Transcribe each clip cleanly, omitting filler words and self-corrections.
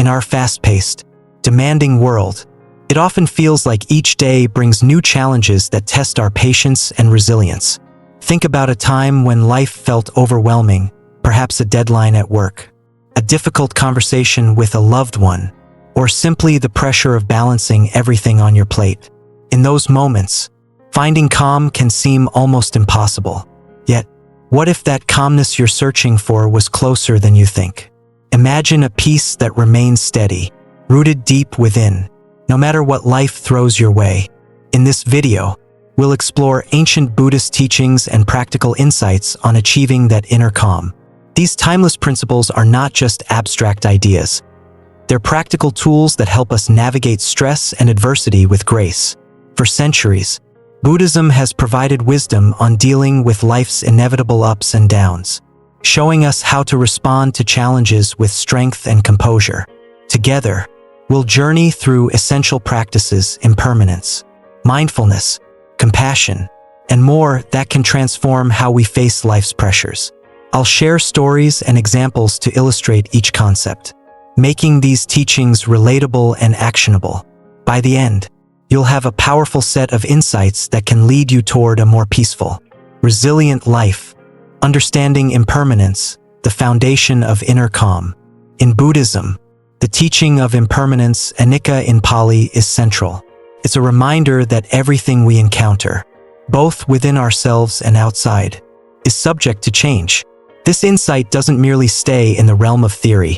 In our fast-paced, demanding world, it often feels like each day brings new challenges that test our patience and resilience. Think about a time when life felt overwhelming, perhaps a deadline at work, a difficult conversation with a loved one, or simply the pressure of balancing everything on your plate. In those moments, finding calm can seem almost impossible. Yet, what if that calmness you're searching for was closer than you think? Imagine a peace that remains steady, rooted deep within, no matter what life throws your way. In this video, we'll explore ancient Buddhist teachings and practical insights on achieving that inner calm. These timeless principles are not just abstract ideas. They're practical tools that help us navigate stress and adversity with grace. For centuries, Buddhism has provided wisdom on dealing with life's inevitable ups and downs, showing us how to respond to challenges with strength and composure. Together, we'll journey through essential practices, impermanence, mindfulness, compassion, and more that can transform how we face life's pressures. I'll share stories and examples to illustrate each concept, making these teachings relatable and actionable. By the end, you'll have a powerful set of insights that can lead you toward a more peaceful, resilient life. Understanding impermanence, the foundation of inner calm. In Buddhism, the teaching of impermanence, anicca in Pali, is central. It's a reminder that everything we encounter, both within ourselves and outside, is subject to change. This insight doesn't merely stay in the realm of theory.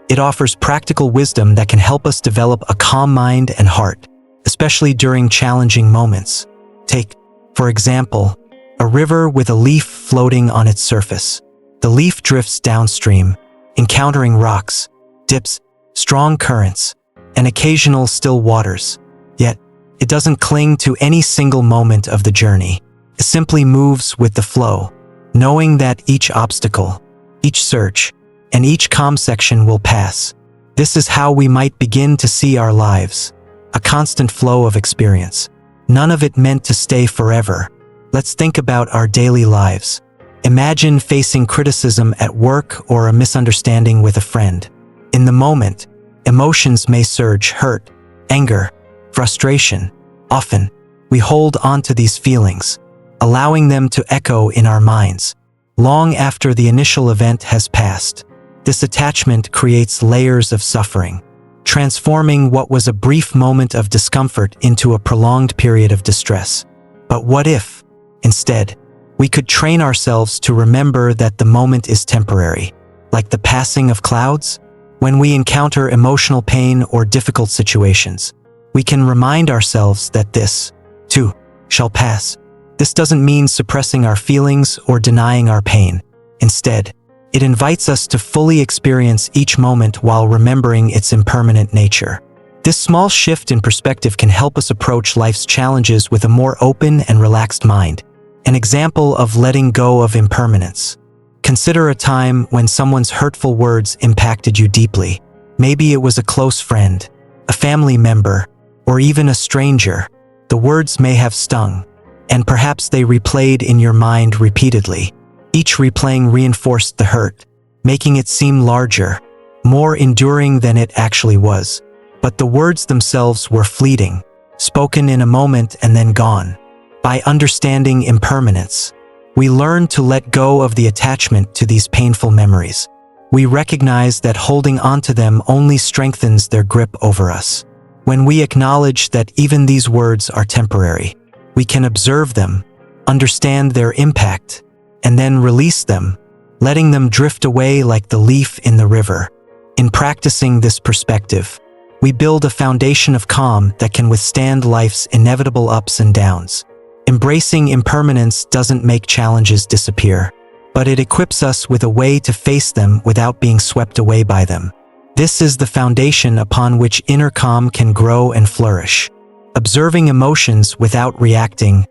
It offers practical wisdom that can help us develop a calm mind and heart, especially during challenging moments. Take, for example, a river with a leaf floating on its surface. The leaf drifts downstream, encountering rocks, dips, strong currents, and occasional still waters. Yet, it doesn't cling to any single moment of the journey. It simply moves with the flow, knowing that each obstacle, each search, and each calm section will pass. This is how we might begin to see our lives, a constant flow of experience, none of it meant to stay forever. Let's think about our daily lives. Imagine facing criticism at work or a misunderstanding with a friend. In the moment, emotions may surge: hurt, anger, frustration. Often, we hold on to these feelings, allowing them to echo in our minds, long after the initial event has passed. This attachment creates layers of suffering, transforming what was a brief moment of discomfort into a prolonged period of distress. But what if, instead, we could train ourselves to remember that the moment is temporary, like the passing of clouds? When we encounter emotional pain or difficult situations, we can remind ourselves that this, too, shall pass. This doesn't mean suppressing our feelings or denying our pain. Instead, it invites us to fully experience each moment while remembering its impermanent nature. This small shift in perspective can help us approach life's challenges with a more open and relaxed mind. An example of letting go of impermanence. Consider a time when someone's hurtful words impacted you deeply. Maybe it was a close friend, a family member, or even a stranger. The words may have stung, and perhaps they replayed in your mind repeatedly. Each replaying reinforced the hurt, making it seem larger, more enduring than it actually was. But the words themselves were fleeting, spoken in a moment and then gone. By understanding impermanence, we learn to let go of the attachment to these painful memories. We recognize that holding onto them only strengthens their grip over us. When we acknowledge that even these words are temporary, we can observe them, understand their impact, and then release them, letting them drift away like the leaf in the river. In practicing this perspective, we build a foundation of calm that can withstand life's inevitable ups and downs. Embracing impermanence doesn't make challenges disappear, but it equips us with a way to face them without being swept away by them. This is the foundation upon which inner calm can grow and flourish. Observing emotions without reacting,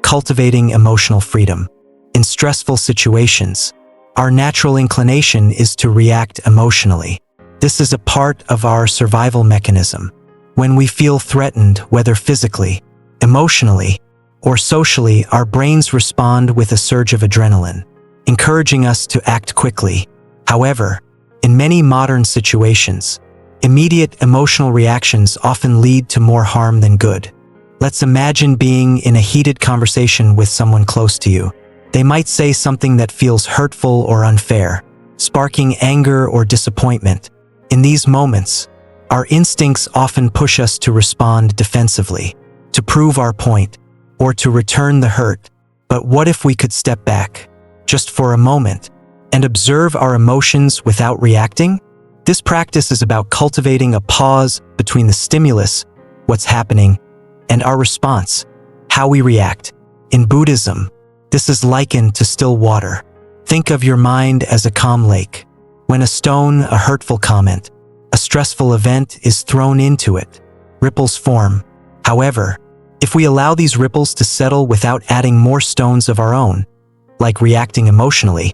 cultivating emotional freedom. In stressful situations, our natural inclination is to react emotionally. This is a part of our survival mechanism. When we feel threatened, whether physically, emotionally, or socially, our brains respond with a surge of adrenaline, encouraging us to act quickly. However, in many modern situations, Immediate emotional reactions often lead to more harm than good. Let's imagine being in a heated conversation with someone close to you. They might say something that feels hurtful or unfair, sparking anger or disappointment. In these moments, our instincts often push us to respond defensively, to prove our point, or to return the hurt. But what if we could step back, just for a moment, and observe our emotions without reacting? This practice is about cultivating a pause between the stimulus, what's happening, and our response, how we react. In Buddhism, this is likened to still water. Think of your mind as a calm lake. When a stone, a hurtful comment, a stressful event is thrown into it, ripples form. However, if we allow these ripples to settle without adding more stones of our own, like reacting emotionally,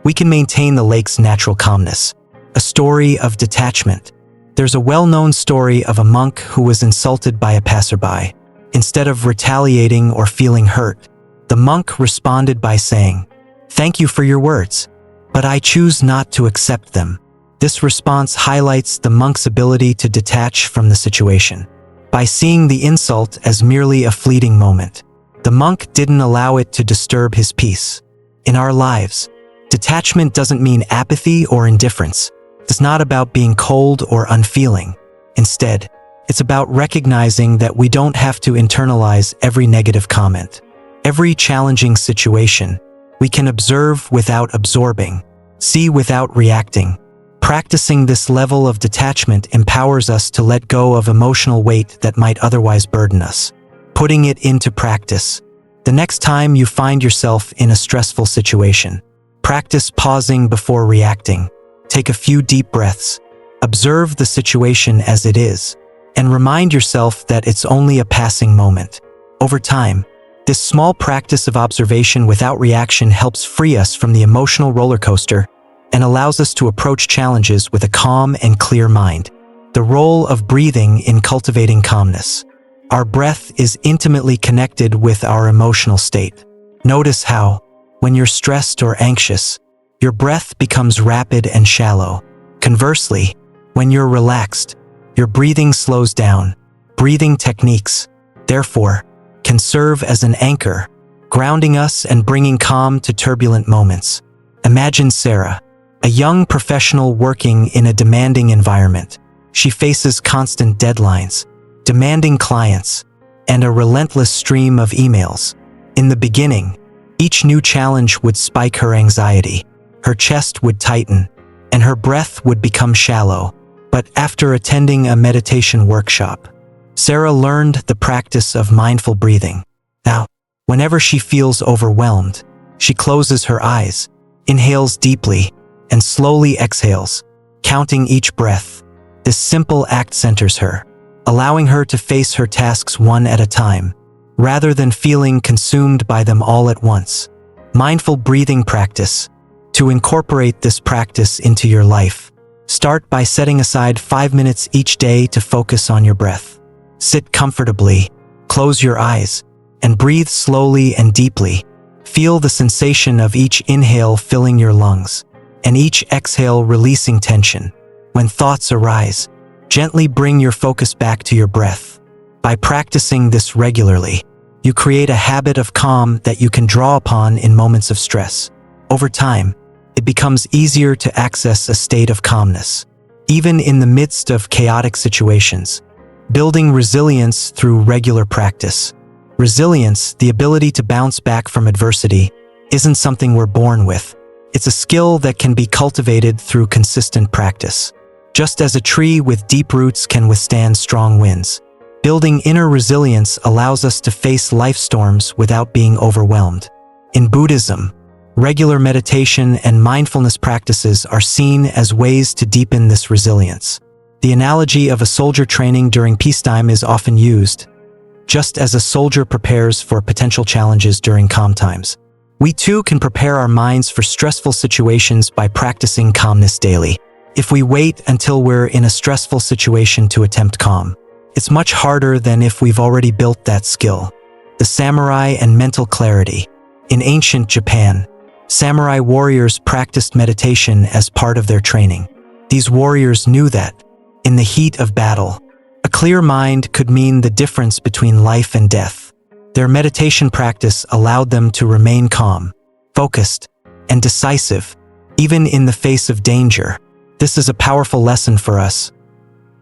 we can maintain the lake's natural calmness. A story of detachment. There's a well-known story of a monk who was insulted by a passerby. Instead of retaliating or feeling hurt, the monk responded by saying, "Thank you for your words, but I choose not to accept them." This response highlights the monk's ability to detach from the situation. By seeing the insult as merely a fleeting moment, the monk didn't allow it to disturb his peace. In our lives, detachment doesn't mean apathy or indifference. It's not about being cold or unfeeling. Instead, it's about recognizing that we don't have to internalize every negative comment. Every challenging situation, we can observe without absorbing, see without reacting. Practicing this level of detachment empowers us to let go of emotional weight that might otherwise burden us. Putting it into practice. The next time you find yourself in a stressful situation, practice pausing before reacting. Take a few deep breaths, observe the situation as it is, and remind yourself that it's only a passing moment. Over time, this small practice of observation without reaction helps free us from the emotional roller coaster and allows us to approach challenges with a calm and clear mind. The role of breathing in cultivating calmness. Our breath is intimately connected with our emotional state. Notice how, when you're stressed or anxious, your breath becomes rapid and shallow. Conversely, when you're relaxed, your breathing slows down. Breathing techniques, therefore, can serve as an anchor, grounding us and bringing calm to turbulent moments. Imagine Sarah, a young professional working in a demanding environment. She faces constant deadlines, demanding clients, and a relentless stream of emails. In the beginning, each new challenge would spike her anxiety. Her chest would tighten, and her breath would become shallow. But after attending a meditation workshop, Sarah learned the practice of mindful breathing. Now, whenever she feels overwhelmed, she closes her eyes, inhales deeply, and slowly exhales, counting each breath. This simple act centers her, allowing her to face her tasks one at a time, rather than feeling consumed by them all at once. Mindful breathing practice. To incorporate this practice into your life, start by setting aside 5 minutes each day to focus on your breath. Sit comfortably, close your eyes, and breathe slowly and deeply. Feel the sensation of each inhale filling your lungs, and each exhale releasing tension. When thoughts arise, gently bring your focus back to your breath. By practicing this regularly, you create a habit of calm that you can draw upon in moments of stress. Over time, it becomes easier to access a state of calmness, even in the midst of chaotic situations. Building resilience through regular practice. Resilience, the ability to bounce back from adversity, isn't something we're born with. It's a skill that can be cultivated through consistent practice. Just as a tree with deep roots can withstand strong winds, building inner resilience allows us to face life storms without being overwhelmed. In Buddhism, regular meditation and mindfulness practices are seen as ways to deepen this resilience. The analogy of a soldier training during peacetime is often used. Just as a soldier prepares for potential challenges during calm times, we too can prepare our minds for stressful situations by practicing calmness daily. If we wait until we're in a stressful situation to attempt calm, it's much harder than if we've already built that skill. The samurai and mental clarity. In ancient Japan, samurai warriors practiced meditation as part of their training. These warriors knew that, in the heat of battle. A clear mind could mean the difference between life and death. Their meditation practice allowed them to remain calm, focused, and decisive, even in the face of danger. This is a powerful lesson for us.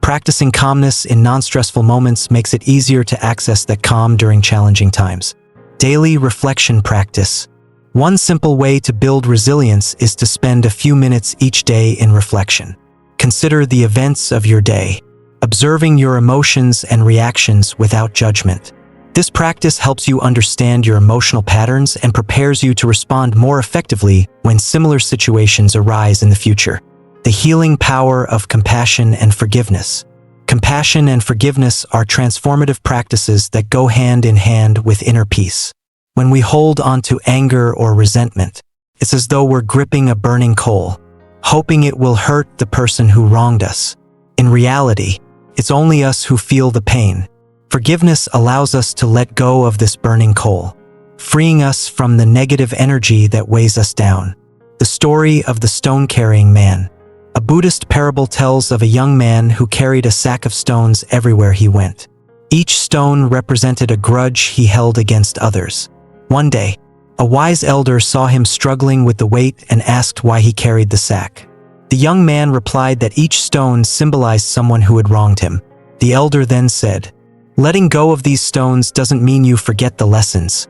Practicing calmness in non-stressful moments makes it easier to access that calm during challenging times. Daily reflection practice. One simple way to build resilience is to spend a few minutes each day in reflection. Consider the events of your day, observing your emotions and reactions without judgment. This practice helps you understand your emotional patterns and prepares you to respond more effectively when similar situations arise in the future. The healing power of compassion and forgiveness. Compassion and forgiveness are transformative practices that go hand in hand with inner peace. When we hold on to anger or resentment, it's as though we're gripping a burning coal, hoping it will hurt the person who wronged us. In reality, it's only us who feel the pain. Forgiveness allows us to let go of this burning coal, freeing us from the negative energy that weighs us down. The story of the stone-carrying man. A Buddhist parable tells of a young man who carried a sack of stones everywhere he went. Each stone represented a grudge he held against others. One day, a wise elder saw him struggling with the weight and asked why he carried the sack. The young man replied that each stone symbolized someone who had wronged him. The elder then said, "Letting go of these stones doesn't mean you forget the lessons.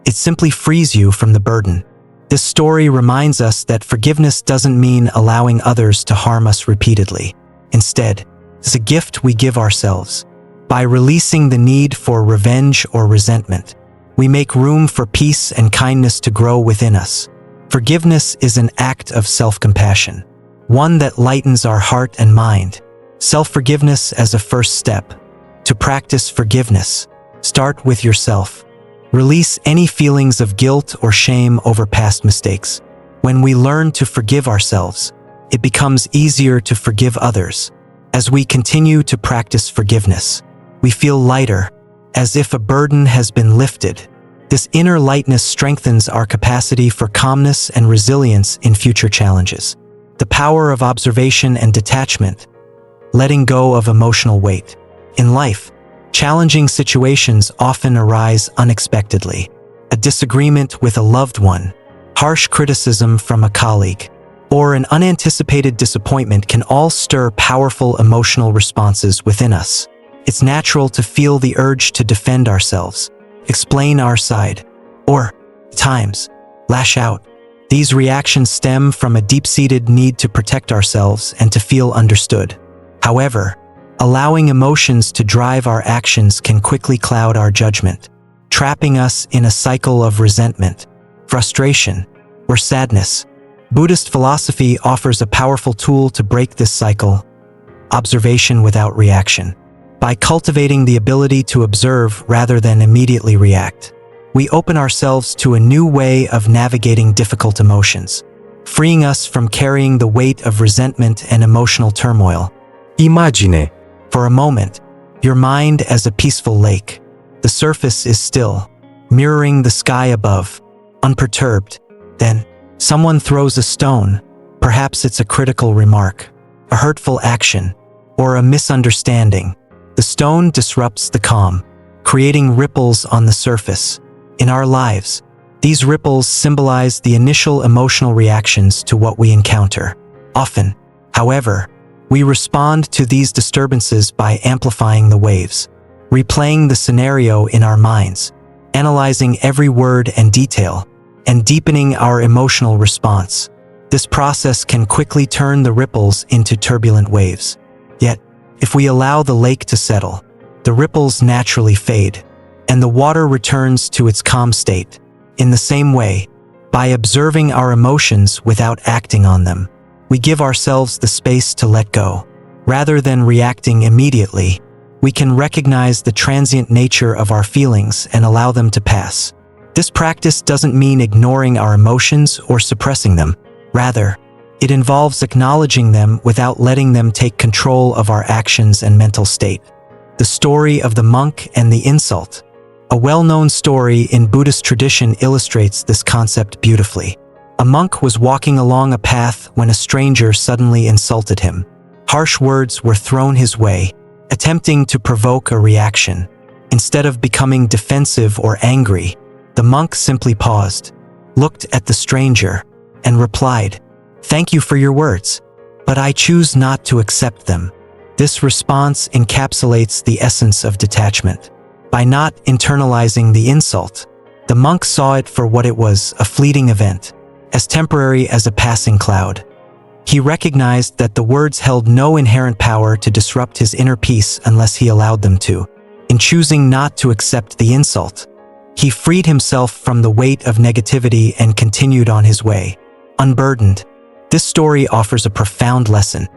It simply frees you from the burden." This story reminds us that forgiveness doesn't mean allowing others to harm us repeatedly. Instead, it's a gift we give ourselves. By releasing the need for revenge or resentment, we make room for peace and kindness to grow within us. Forgiveness is an act of self-compassion, one that lightens our heart and mind. Self-forgiveness as a first step. To practice forgiveness, start with yourself. Release any feelings of guilt or shame over past mistakes. When we learn to forgive ourselves, it becomes easier to forgive others. As we continue to practice forgiveness, we feel lighter, as if a burden has been lifted. This inner lightness strengthens our capacity for calmness and resilience in future challenges. The power of observation and detachment. Letting go of emotional weight. In life, challenging situations often arise unexpectedly. A disagreement with a loved one, harsh criticism from a colleague, or an unanticipated disappointment can all stir powerful emotional responses within us. It's natural to feel the urge to defend ourselves, explain our side, or, at times, lash out. These reactions stem from a deep-seated need to protect ourselves and to feel understood. However, allowing emotions to drive our actions can quickly cloud our judgment, trapping us in a cycle of resentment, frustration, or sadness. Buddhist philosophy offers a powerful tool to break this cycle: observation without reaction. By cultivating the ability to observe rather than immediately react, we open ourselves to a new way of navigating difficult emotions, freeing us from carrying the weight of resentment and emotional turmoil. Imagine, for a moment, your mind as a peaceful lake. The surface is still, mirroring the sky above, unperturbed. Then, someone throws a stone. Perhaps it's a critical remark, a hurtful action, or a misunderstanding. The stone disrupts the calm, creating ripples on the surface. In our lives, these ripples symbolize the initial emotional reactions to what we encounter. Often, however, we respond to these disturbances by amplifying the waves, replaying the scenario in our minds, analyzing every word and detail, and deepening our emotional response. This process can quickly turn the ripples into turbulent waves. Yet, if we allow the lake to settle, the ripples naturally fade, and the water returns to its calm state. In the same way, by observing our emotions without acting on them, we give ourselves the space to let go. Rather than reacting immediately, we can recognize the transient nature of our feelings and allow them to pass. This practice doesn't mean ignoring our emotions or suppressing them. Rather, it involves acknowledging them without letting them take control of our actions and mental state. The story of the monk and the insult. A well-known story in Buddhist tradition illustrates this concept beautifully. A monk was walking along a path when a stranger suddenly insulted him. Harsh words were thrown his way, attempting to provoke a reaction. Instead of becoming defensive or angry, the monk simply paused, looked at the stranger, and replied, "Thank you for your words, but I choose not to accept them." This response encapsulates the essence of detachment. By not internalizing the insult, the monk saw it for what it was, a fleeting event, as temporary as a passing cloud. He recognized that the words held no inherent power to disrupt his inner peace unless he allowed them to. In choosing not to accept the insult, he freed himself from the weight of negativity and continued on his way, unburdened. This story offers a profound lesson.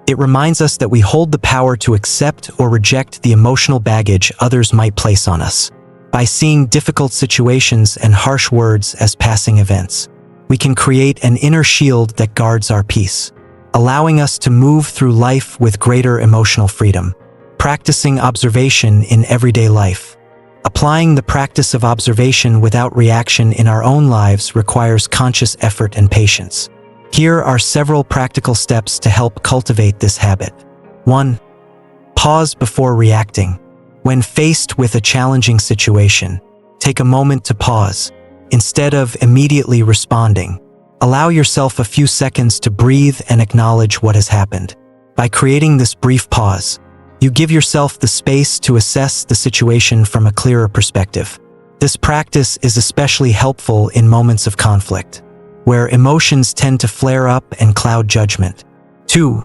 It reminds us that we hold the power to accept or reject the emotional baggage others might place on us. By seeing difficult situations and harsh words as passing events, we can create an inner shield that guards our peace, allowing us to move through life with greater emotional freedom. Practicing observation in everyday life. Applying the practice of observation without reaction in our own lives requires conscious effort and patience. Here are several practical steps to help cultivate this habit. 1. Pause before reacting. When faced with a challenging situation, take a moment to pause. Instead of immediately responding, allow yourself a few seconds to breathe and acknowledge what has happened. By creating this brief pause, you give yourself the space to assess the situation from a clearer perspective. This practice is especially helpful in moments of conflict, where emotions tend to flare up and cloud judgment. 2.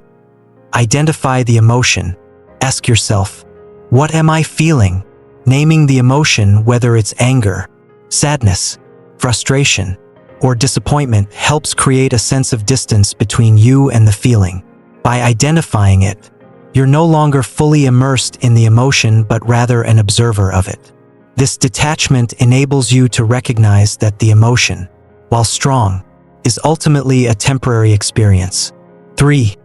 Identify the emotion. Ask yourself, what am I feeling? Naming the emotion, whether it's anger, sadness, frustration, or disappointment, helps create a sense of distance between you and the feeling. By identifying it, you're no longer fully immersed in the emotion but rather an observer of it. This detachment enables you to recognize that the emotion, while strong, is ultimately a temporary experience. 3.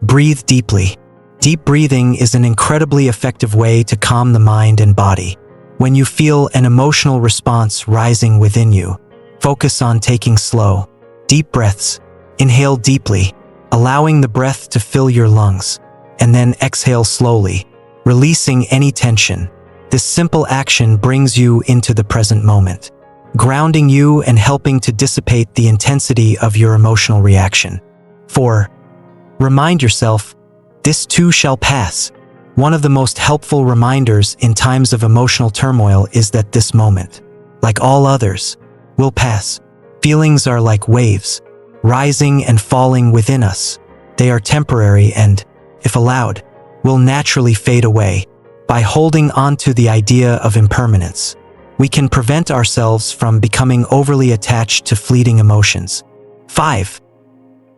Breathe deeply. Deep breathing is an incredibly effective way to calm the mind and body. When you feel an emotional response rising within you, focus on taking slow, deep breaths. Inhale deeply, allowing the breath to fill your lungs, and then exhale slowly, releasing any tension. This simple action brings you into the present moment, grounding you and helping to dissipate the intensity of your emotional reaction. 4. Remind yourself, this too shall pass. One of the most helpful reminders in times of emotional turmoil is that this moment, like all others, will pass. Feelings are like waves, rising and falling within us. They are temporary and, if allowed, will naturally fade away. By holding on to the idea of impermanence, we can prevent ourselves from becoming overly attached to fleeting emotions. 5.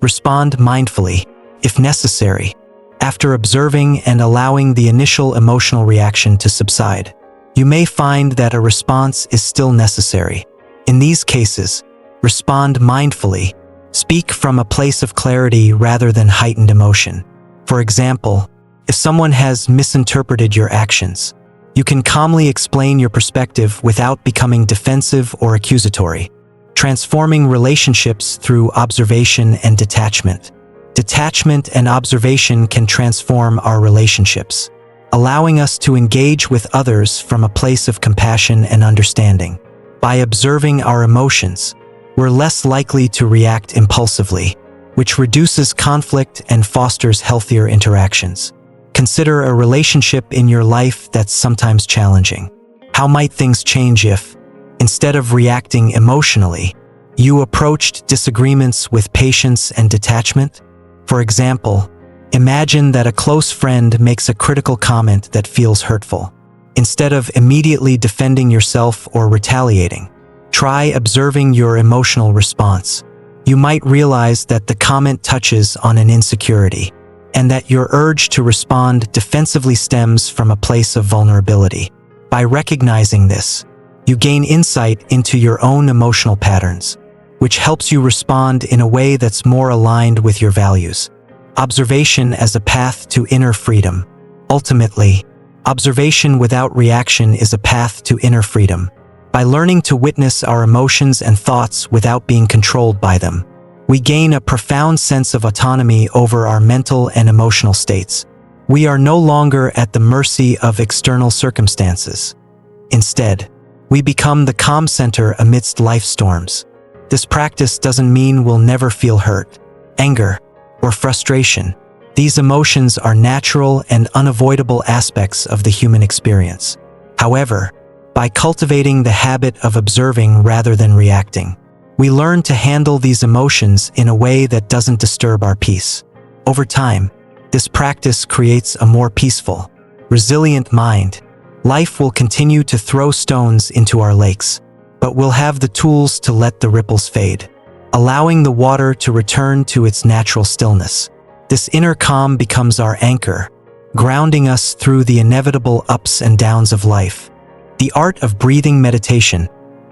Respond mindfully, if necessary. After observing and allowing the initial emotional reaction to subside, you may find that a response is still necessary. In these cases, respond mindfully. Speak from a place of clarity rather than heightened emotion. For example, if someone has misinterpreted your actions, you can calmly explain your perspective without becoming defensive or accusatory. Transforming relationships through observation and detachment. Detachment and observation can transform our relationships, allowing us to engage with others from a place of compassion and understanding. By observing our emotions, we're less likely to react impulsively, which reduces conflict and fosters healthier interactions. Consider a relationship in your life that's sometimes challenging. How might things change if, instead of reacting emotionally, you approached disagreements with patience and detachment? For example, imagine that a close friend makes a critical comment that feels hurtful. Instead of immediately defending yourself or retaliating, try observing your emotional response. You might realize that the comment touches on an insecurity, and that your urge to respond defensively stems from a place of vulnerability. By recognizing this, you gain insight into your own emotional patterns, which helps you respond in a way that's more aligned with your values. Observation as a path to inner freedom. Ultimately, observation without reaction is a path to inner freedom. By learning to witness our emotions and thoughts without being controlled by them, we gain a profound sense of autonomy over our mental and emotional states. We are no longer at the mercy of external circumstances. Instead, we become the calm center amidst life storms. This practice doesn't mean we'll never feel hurt, anger, or frustration. These emotions are natural and unavoidable aspects of the human experience. However, by cultivating the habit of observing rather than reacting, we learn to handle these emotions in a way that doesn't disturb our peace. Over time, this practice creates a more peaceful, resilient mind. Life will continue to throw stones into our lakes, but we'll have the tools to let the ripples fade, allowing the water to return to its natural stillness. This inner calm becomes our anchor, grounding us through the inevitable ups and downs of life. The art of breathing meditation,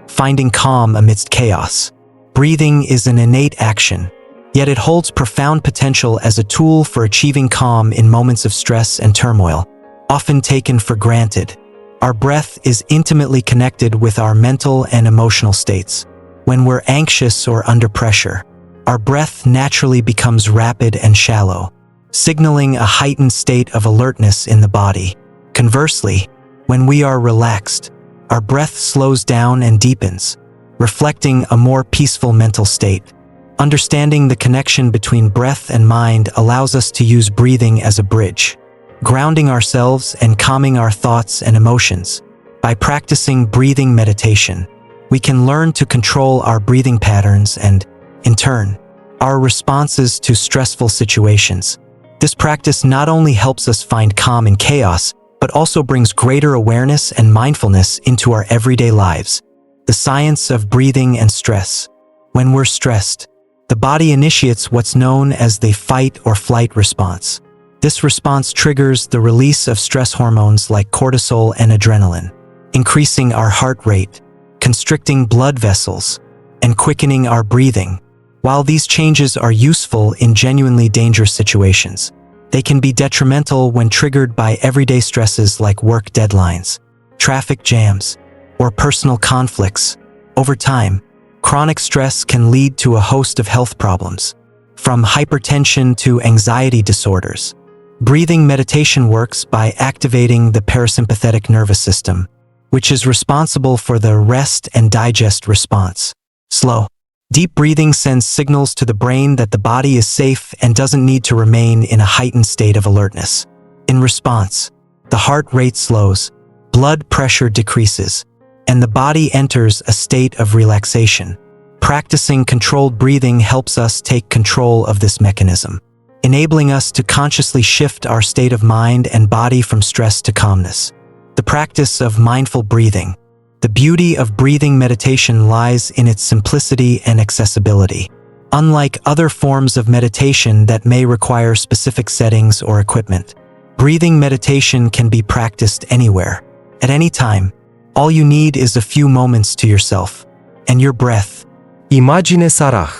finding calm amidst chaos. Breathing is an innate action, yet it holds profound potential as a tool for achieving calm in moments of stress and turmoil, often taken for granted. Our breath is intimately connected with our mental and emotional states. When we're anxious or under pressure, our breath naturally becomes rapid and shallow, signaling a heightened state of alertness in the body. Conversely, when we are relaxed, our breath slows down and deepens, reflecting a more peaceful mental state. Understanding the connection between breath and mind allows us to use breathing as a bridge, grounding ourselves and calming our thoughts and emotions. By practicing breathing meditation, we can learn to control our breathing patterns and, in turn, our responses to stressful situations. This practice not only helps us find calm in chaos, but also brings greater awareness and mindfulness into our everyday lives. The science of breathing and stress. When we're stressed, the body initiates what's known as the fight or flight response. This response triggers the release of stress hormones like cortisol and adrenaline, increasing our heart rate, constricting blood vessels, and quickening our breathing. While these changes are useful in genuinely dangerous situations, they can be detrimental when triggered by everyday stresses like work deadlines, traffic jams, or personal conflicts. Over time, chronic stress can lead to a host of health problems, from hypertension to anxiety disorders. Breathing meditation works by activating the parasympathetic nervous system, which is responsible for the rest and digest response. Slow, deep breathing sends signals to the brain that the body is safe and doesn't need to remain in a heightened state of alertness. In response, the heart rate slows, blood pressure decreases, and the body enters a state of relaxation. Practicing controlled breathing helps us take control of this mechanism, enabling us to consciously shift our state of mind and body from stress to calmness. The practice of mindful breathing. The beauty of breathing meditation lies in its simplicity and accessibility. Unlike other forms of meditation that may require specific settings or equipment, breathing meditation can be practiced anywhere, at any time. All you need is a few moments to yourself and your breath. Imagine Sarah,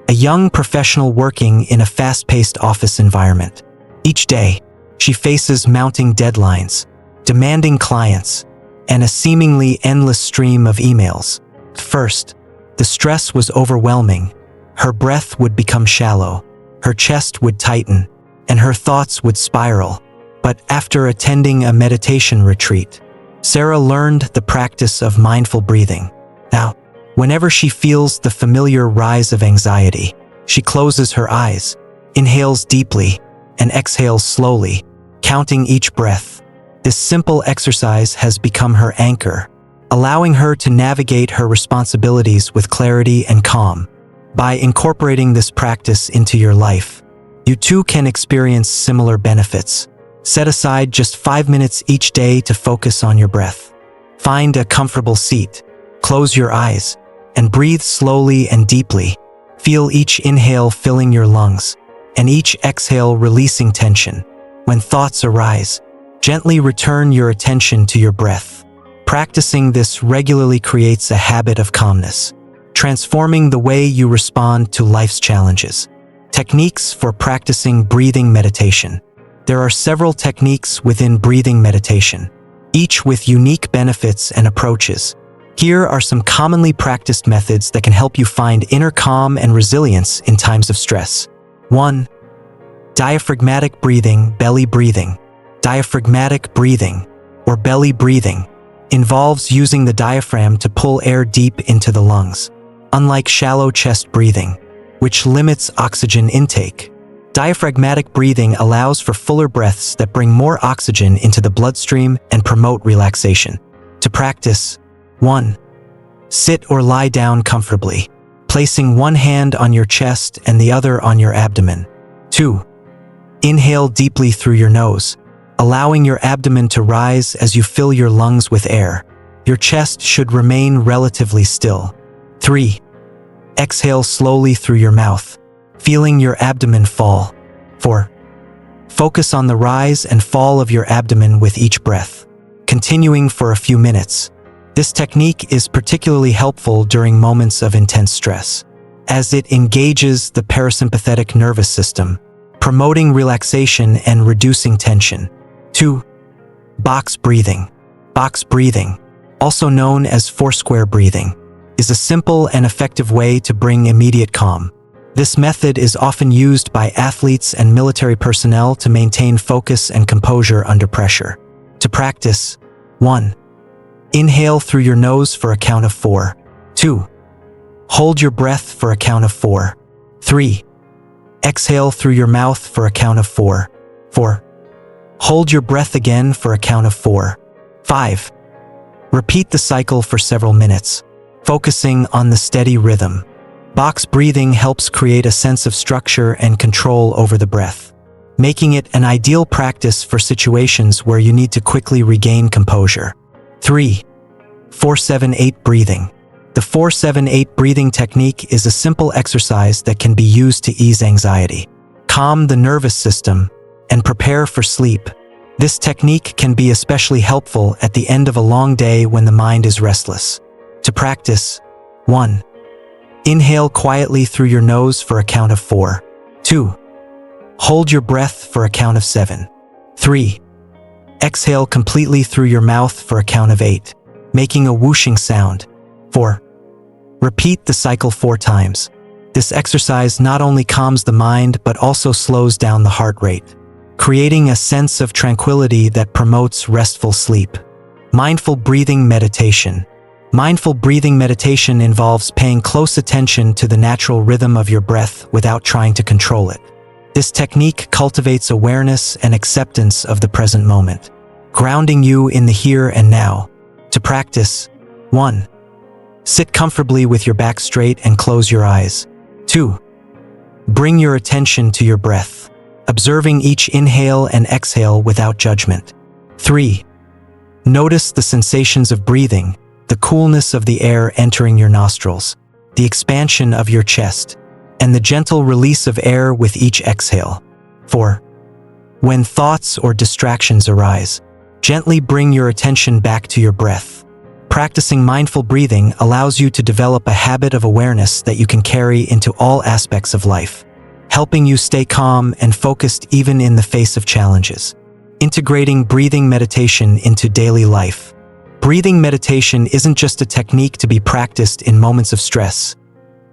a young professional working in a fast-paced office environment. Each day, she faces mounting deadlines, demanding clients, and a seemingly endless stream of emails. At first, the stress was overwhelming. Her breath would become shallow, her chest would tighten, and her thoughts would spiral. But after attending a meditation retreat, Sarah learned the practice of mindful breathing. Now, whenever she feels the familiar rise of anxiety, she closes her eyes, inhales deeply, and exhales slowly, counting each breath. This simple exercise has become her anchor, allowing her to navigate her responsibilities with clarity and calm. By incorporating this practice into your life, you too can experience similar benefits. Set aside just 5 minutes each day to focus on your breath. Find a comfortable seat, close your eyes, and breathe slowly and deeply. Feel each inhale filling your lungs, and each exhale releasing tension. When thoughts arise, gently return your attention to your breath. Practicing this regularly creates a habit of calmness, transforming the way you respond to life's challenges. Techniques for practicing breathing meditation. There are several techniques within breathing meditation, each with unique benefits and approaches. Here are some commonly practiced methods that can help you find inner calm and resilience in times of stress. 1. Diaphragmatic breathing, belly breathing. Diaphragmatic breathing, or belly breathing, involves using the diaphragm to pull air deep into the lungs. Unlike shallow chest breathing, which limits oxygen intake, diaphragmatic breathing allows for fuller breaths that bring more oxygen into the bloodstream and promote relaxation. To practice, 1. Sit or lie down comfortably, placing one hand on your chest and the other on your abdomen. 2. Inhale deeply through your nose, allowing your abdomen to rise as you fill your lungs with air. Your chest should remain relatively still. 3. Exhale slowly through your mouth, feeling your abdomen fall. 4. Focus on the rise and fall of your abdomen with each breath, continuing for a few minutes. This technique is particularly helpful during moments of intense stress, as it engages the parasympathetic nervous system, promoting relaxation and reducing tension. 2. Box breathing. Box breathing, also known as foursquare breathing, is a simple and effective way to bring immediate calm. This method is often used by athletes and military personnel to maintain focus and composure under pressure. To practice, 1. Inhale through your nose for a count of 4. 2. Hold your breath for a count of 4. 3. Exhale through your mouth for a count of 4. 4. Hold your breath again for a count of 4. 5. Repeat the cycle for several minutes, focusing on the steady rhythm. Box breathing helps create a sense of structure and control over the breath, making it an ideal practice for situations where you need to quickly regain composure. 3. 4-7-8 breathing. The 4-7-8 breathing technique is a simple exercise that can be used to ease anxiety, calm the nervous system, and prepare for sleep. This technique can be especially helpful at the end of a long day when the mind is restless. To practice, 1. Inhale quietly through your nose for a count of 4. 2. Hold your breath for a count of 7. 3. Exhale completely through your mouth for a count of 8, making a whooshing sound. 4. Repeat the cycle 4 times. This exercise not only calms the mind but also slows down the heart rate, creating a sense of tranquility that promotes restful sleep. Mindful breathing meditation. Mindful breathing meditation involves paying close attention to the natural rhythm of your breath without trying to control it. This technique cultivates awareness and acceptance of the present moment, grounding you in the here and now. To practice, 1. Sit comfortably with your back straight and close your eyes. 2. Bring your attention to your breath, observing each inhale and exhale without judgment. 3. Notice the sensations of breathing, the coolness of the air entering your nostrils, the expansion of your chest, and the gentle release of air with each exhale. 4. When thoughts or distractions arise, gently bring your attention back to your breath. Practicing mindful breathing allows you to develop a habit of awareness that you can carry into all aspects of life, helping you stay calm and focused even in the face of challenges. Integrating breathing meditation into daily life. Breathing meditation isn't just a technique to be practiced in moments of stress.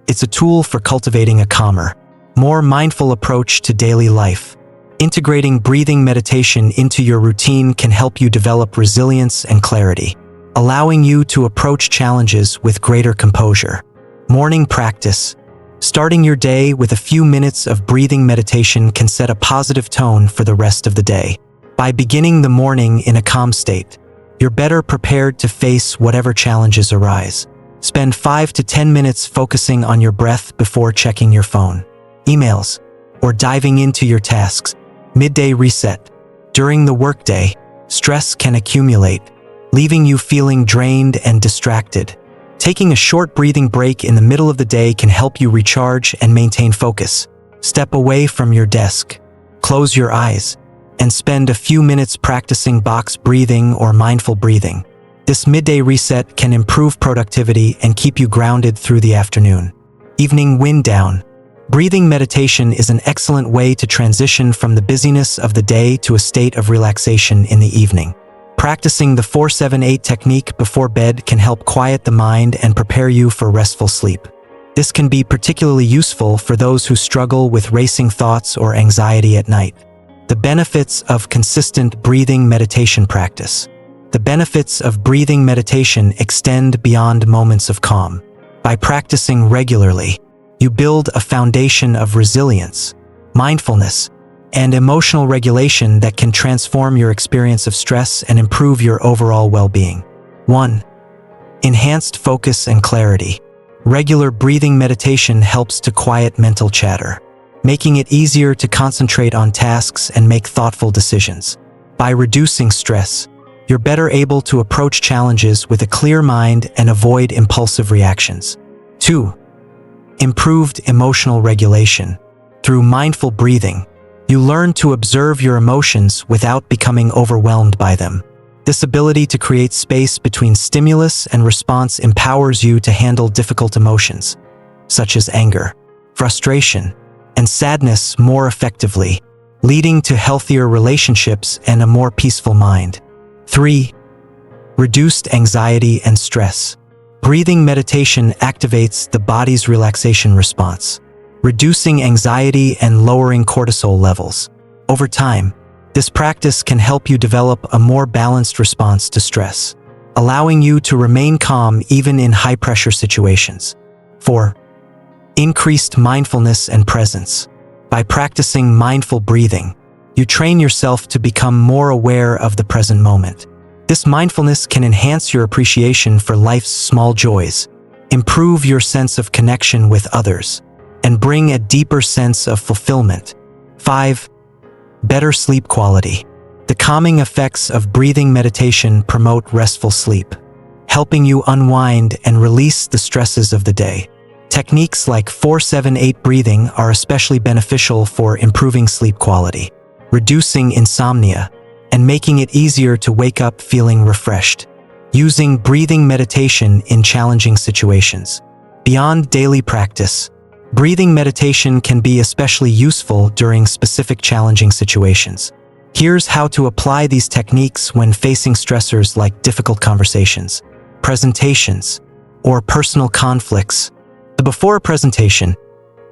It's a tool for cultivating a calmer, more mindful approach to daily life. Integrating breathing meditation into your routine can help you develop resilience and clarity, allowing you to approach challenges with greater composure. Morning practice. Starting your day with a few minutes of breathing meditation can set a positive tone for the rest of the day. By beginning the morning in a calm state, you're better prepared to face whatever challenges arise. Spend 5 to 10 minutes focusing on your breath before checking your phone, emails, or diving into your tasks. Midday reset. During the workday, stress can accumulate, leaving you feeling drained and distracted. Taking a short breathing break in the middle of the day can help you recharge and maintain focus. Step away from your desk, close your eyes, and spend a few minutes practicing box breathing or mindful breathing. This midday reset can improve productivity and keep you grounded through the afternoon. Evening wind down. Breathing meditation is an excellent way to transition from the busyness of the day to a state of relaxation in the evening. Practicing the 4-7-8 technique before bed can help quiet the mind and prepare you for restful sleep. This can be particularly useful for those who struggle with racing thoughts or anxiety at night. The benefits of consistent breathing meditation practice. The benefits of breathing meditation extend beyond moments of calm. By practicing regularly, you build a foundation of resilience, mindfulness, and emotional regulation that can transform your experience of stress and improve your overall well-being. 1. Enhanced focus and clarity. Regular breathing meditation helps to quiet mental chatter, making it easier to concentrate on tasks and make thoughtful decisions. By reducing stress, you're better able to approach challenges with a clear mind and avoid impulsive reactions. 2. Improved emotional regulation. Through mindful breathing, you learn to observe your emotions without becoming overwhelmed by them. This ability to create space between stimulus and response empowers you to handle difficult emotions, such as anger, frustration, and sadness more effectively, leading to healthier relationships and a more peaceful mind. 3. Reduced anxiety and stress. Breathing meditation activates the body's relaxation response, reducing anxiety and lowering cortisol levels. Over time, this practice can help you develop a more balanced response to stress, allowing you to remain calm even in high-pressure situations. 4. Increased mindfulness and presence. By practicing mindful breathing, you train yourself to become more aware of the present moment. This mindfulness can enhance your appreciation for life's small joys, improve your sense of connection with others, and bring a deeper sense of fulfillment. 5. Better sleep quality. The calming effects of breathing meditation promote restful sleep, helping you unwind and release the stresses of the day. Techniques like 4-7-8 breathing are especially beneficial for improving sleep quality, reducing insomnia, and making it easier to wake up feeling refreshed. Using breathing meditation in challenging situations. Beyond daily practice, breathing meditation can be especially useful during specific challenging situations. Here's how to apply these techniques when facing stressors like difficult conversations, presentations, or personal conflicts. Before a presentation,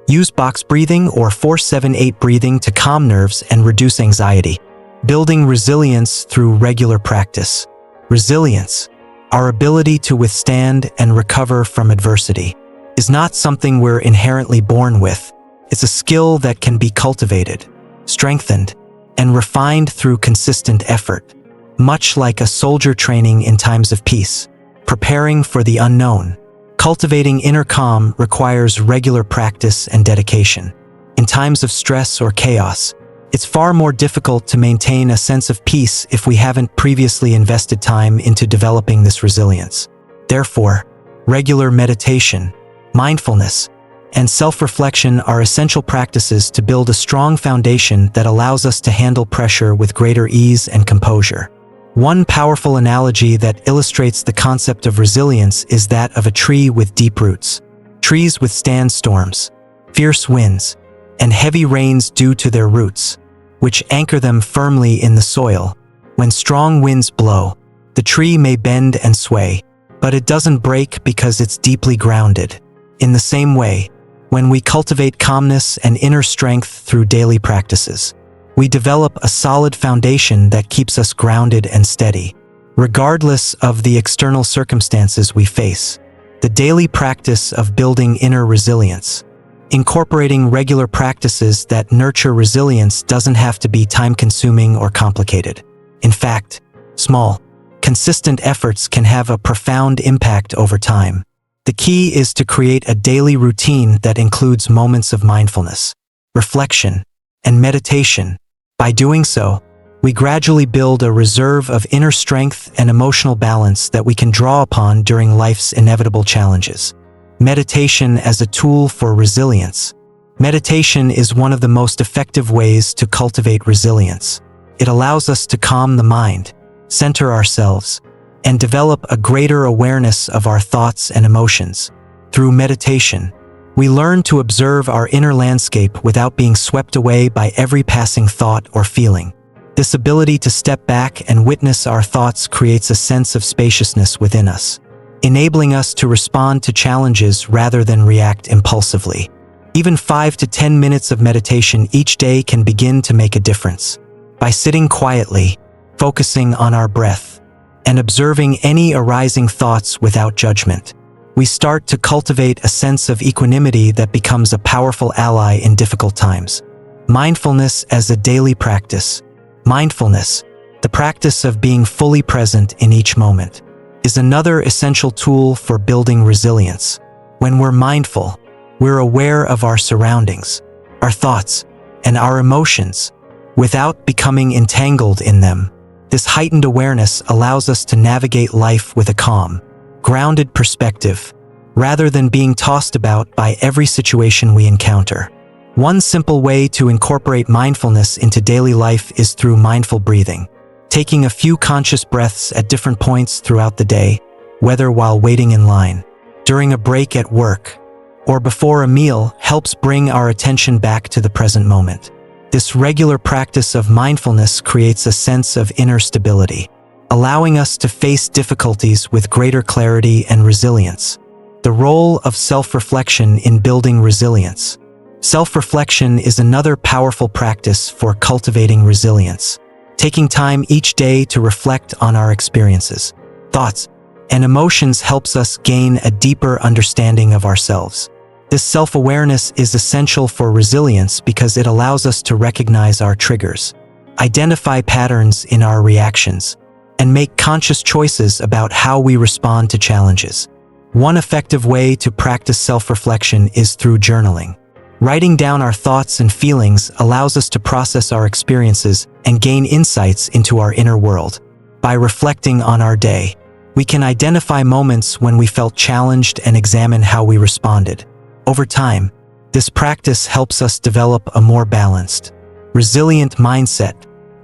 use box breathing or 4-7-8 breathing to calm nerves and reduce anxiety. Building resilience through regular practice. Resilience, our ability to withstand and recover from adversity, is not something we're inherently born with. It's a skill that can be cultivated, strengthened, and refined through consistent effort, much like a soldier training in times of peace, preparing for the unknown. Cultivating inner calm requires regular practice and dedication. In times of stress or chaos, it's far more difficult to maintain a sense of peace if we haven't previously invested time into developing this resilience. Therefore, regular meditation, mindfulness, and self-reflection are essential practices to build a strong foundation that allows us to handle pressure with greater ease and composure. One powerful analogy that illustrates the concept of resilience is that of a tree with deep roots. Trees withstand storms, fierce winds, and heavy rains due to their roots, which anchor them firmly in the soil. When strong winds blow, the tree may bend and sway, but it doesn't break because it's deeply grounded. In the same way, when we cultivate calmness and inner strength through daily practices, we develop a solid foundation that keeps us grounded and steady, regardless of the external circumstances we face. The daily practice of building inner resilience. Incorporating regular practices that nurture resilience doesn't have to be time-consuming or complicated. In fact, small, consistent efforts can have a profound impact over time. The key is to create a daily routine that includes moments of mindfulness, reflection, and meditation. By doing so, we gradually build a reserve of inner strength and emotional balance that we can draw upon during life's inevitable challenges. Meditation as a tool for resilience. Meditation is one of the most effective ways to cultivate resilience. It allows us to calm the mind, center ourselves, and develop a greater awareness of our thoughts and emotions. Through meditation, we learn to observe our inner landscape without being swept away by every passing thought or feeling. This ability to step back and witness our thoughts creates a sense of spaciousness within us, enabling us to respond to challenges rather than react impulsively. Even 5 to 10 minutes of meditation each day can begin to make a difference. By sitting quietly, focusing on our breath, and observing any arising thoughts without judgment, we start to cultivate a sense of equanimity that becomes a powerful ally in difficult times. Mindfulness as a daily practice. Mindfulness, the practice of being fully present in each moment, is another essential tool for building resilience. When we're mindful, we're aware of our surroundings, our thoughts, and our emotions, without becoming entangled in them. This heightened awareness allows us to navigate life with a calm, grounded perspective, rather than being tossed about by every situation we encounter. One simple way to incorporate mindfulness into daily life is through mindful breathing. Taking a few conscious breaths at different points throughout the day, whether while waiting in line, during a break at work, or before a meal, helps bring our attention back to the present moment. This regular practice of mindfulness creates a sense of inner stability, allowing us to face difficulties with greater clarity and resilience. The role of self-reflection in building resilience. Self-reflection is another powerful practice for cultivating resilience. Taking time each day to reflect on our experiences, thoughts, and emotions helps us gain a deeper understanding of ourselves. This self-awareness is essential for resilience because it allows us to recognize our triggers, identify patterns in our reactions, and make conscious choices about how we respond to challenges. One effective way to practice self-reflection is through journaling. Writing down our thoughts and feelings allows us to process our experiences and gain insights into our inner world. By reflecting on our day, we can identify moments when we felt challenged and examine how we responded. Over time, this practice helps us develop a more balanced, resilient mindset,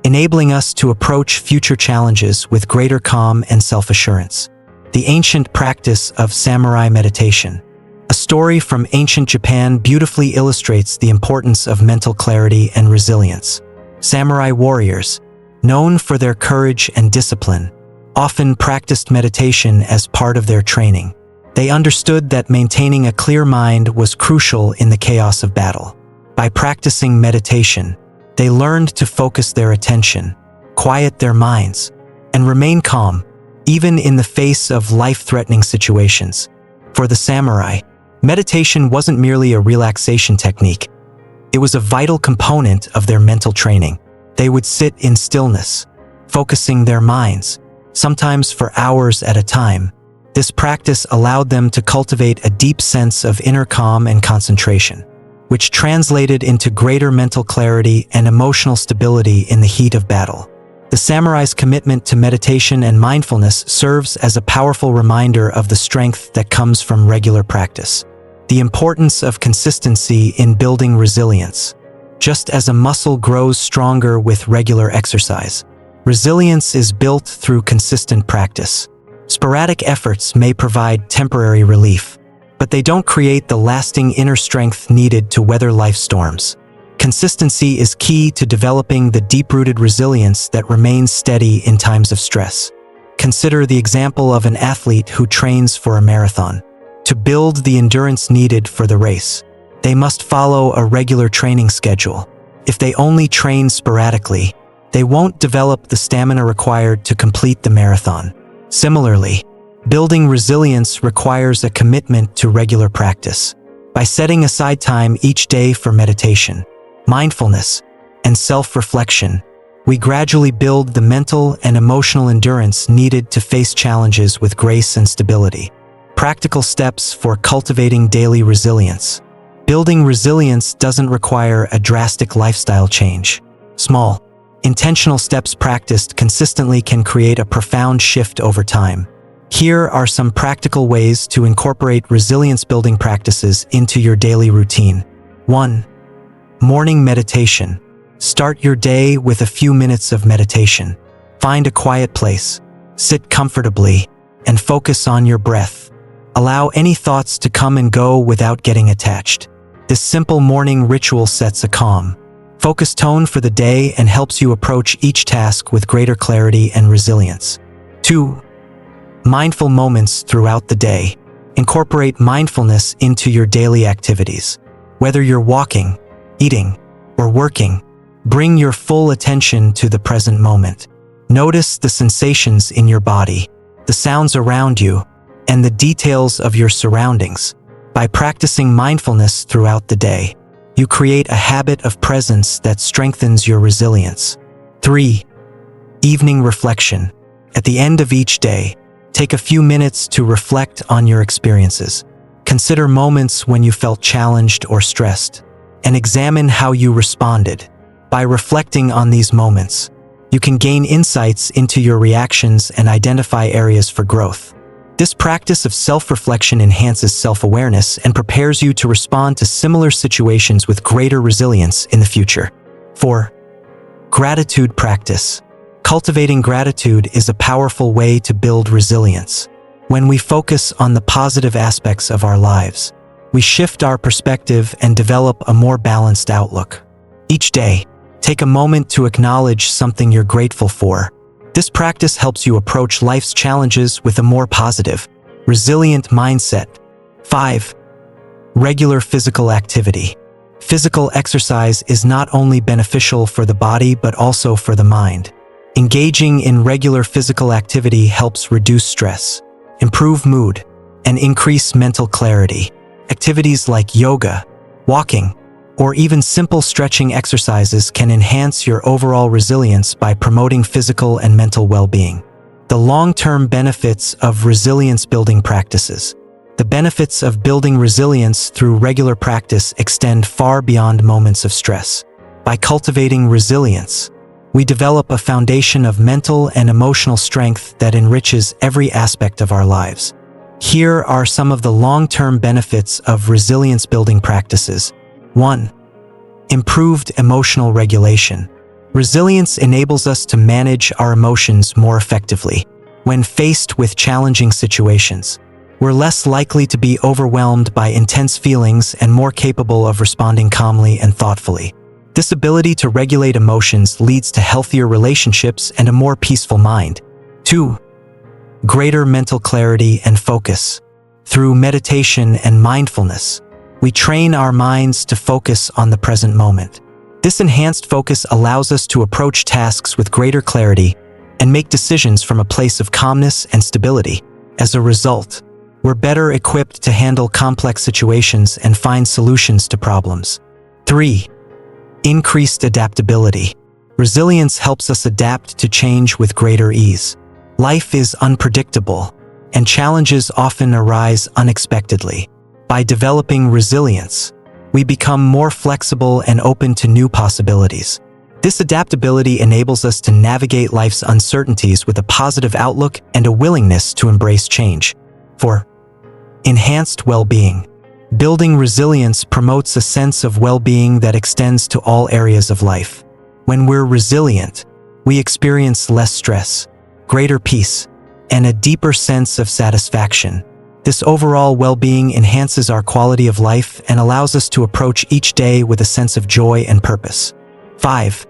enabling us to approach future challenges with greater calm and self-assurance. The ancient practice of samurai meditation. A story from ancient Japan beautifully illustrates the importance of mental clarity and resilience. Samurai warriors, known for their courage and discipline, often practiced meditation as part of their training. They understood that maintaining a clear mind was crucial in the chaos of battle. By practicing meditation, they learned to focus their attention, quiet their minds, and remain calm, even in the face of life-threatening situations. For the samurai, meditation wasn't merely a relaxation technique. It was a vital component of their mental training. They would sit in stillness, focusing their minds, sometimes for hours at a time. This practice allowed them to cultivate a deep sense of inner calm and concentration, which translated into greater mental clarity and emotional stability in the heat of battle. The samurai's commitment to meditation and mindfulness serves as a powerful reminder of the strength that comes from regular practice. The importance of consistency in building resilience. Just as a muscle grows stronger with regular exercise, resilience is built through consistent practice. Sporadic efforts may provide temporary relief, but they don't create the lasting inner strength needed to weather life's storms. Consistency is key to developing the deep-rooted resilience that remains steady in times of stress. Consider the example of an athlete who trains for a marathon. To build the endurance needed for the race, they must follow a regular training schedule. If they only train sporadically, they won't develop the stamina required to complete the marathon. Similarly, building resilience requires a commitment to regular practice. By setting aside time each day for meditation, mindfulness, and self-reflection, we gradually build the mental and emotional endurance needed to face challenges with grace and stability. Practical steps for cultivating daily resilience. Building resilience doesn't require a drastic lifestyle change. Small, intentional steps practiced consistently can create a profound shift over time. Here are some practical ways to incorporate resilience-building practices into your daily routine. 1. Morning meditation. Start your day with a few minutes of meditation. Find a quiet place, sit comfortably, and focus on your breath. Allow any thoughts to come and go without getting attached. This simple morning ritual sets a calm, focused tone for the day and helps you approach each task with greater clarity and resilience. 2. Mindful moments throughout the day. Incorporate mindfulness into your daily activities. Whether you're walking, eating, or working, bring your full attention to the present moment. Notice the sensations in your body, the sounds around you, and the details of your surroundings. By practicing mindfulness throughout the day, you create a habit of presence that strengthens your resilience. 3. Evening reflection. At the end of each day, take a few minutes to reflect on your experiences. Consider moments when you felt challenged or stressed, and examine how you responded. By reflecting on these moments, you can gain insights into your reactions and identify areas for growth. This practice of self-reflection enhances self-awareness and prepares you to respond to similar situations with greater resilience in the future. 4. Gratitude practice. Cultivating gratitude is a powerful way to build resilience. When we focus on the positive aspects of our lives, we shift our perspective and develop a more balanced outlook. Each day, take a moment to acknowledge something you're grateful for. This practice helps you approach life's challenges with a more positive, resilient mindset. 5. Regular physical activity. Physical exercise is not only beneficial for the body but also for the mind. Engaging in regular physical activity helps reduce stress, improve mood, and increase mental clarity. Activities like yoga, walking, or even simple stretching exercises can enhance your overall resilience by promoting physical and mental well-being. The long-term benefits of resilience-building practices. The benefits of building resilience through regular practice extend far beyond moments of stress. By cultivating resilience, we develop a foundation of mental and emotional strength that enriches every aspect of our lives. Here are some of the long-term benefits of resilience-building practices. 1. Improved emotional regulation. Resilience enables us to manage our emotions more effectively. When faced with challenging situations, we're less likely to be overwhelmed by intense feelings and more capable of responding calmly and thoughtfully. This ability to regulate emotions leads to healthier relationships and a more peaceful mind. 2. Greater mental clarity and focus. Through meditation and mindfulness, we train our minds to focus on the present moment. This enhanced focus allows us to approach tasks with greater clarity and make decisions from a place of calmness and stability. As a result, we're better equipped to handle complex situations and find solutions to problems. 3. Increased adaptability. Resilience helps us adapt to change with greater ease. Life is unpredictable, and challenges often arise unexpectedly. By developing resilience, we become more flexible and open to new possibilities. This adaptability enables us to navigate life's uncertainties with a positive outlook and a willingness to embrace change. 4. Enhanced well-being. Building resilience promotes a sense of well-being that extends to all areas of life. When we're resilient, we experience less stress, greater peace, and a deeper sense of satisfaction. This overall well-being enhances our quality of life and allows us to approach each day with a sense of joy and purpose. 5.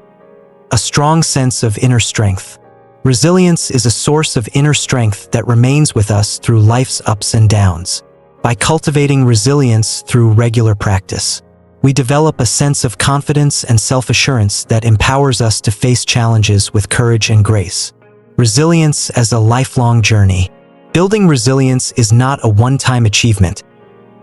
A strong sense of inner strength. Resilience is a source of inner strength that remains with us through life's ups and downs. By cultivating resilience through regular practice, we develop a sense of confidence and self-assurance that empowers us to face challenges with courage and grace. Resilience as a lifelong journey. Building resilience is not a one-time achievement.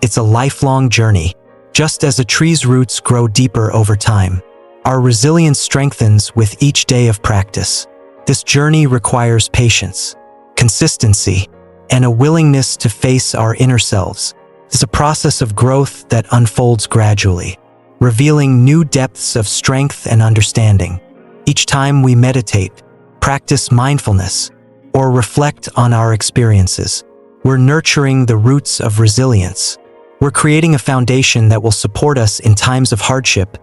It's a lifelong journey. Just as a tree's roots grow deeper over time, our resilience strengthens with each day of practice. This journey requires patience, consistency, and a willingness to face our inner selves. It's a process of growth that unfolds gradually, revealing new depths of strength and understanding. Each time we meditate, practice mindfulness, or reflect on our experiences, we're nurturing the roots of resilience. We're creating a foundation that will support us in times of hardship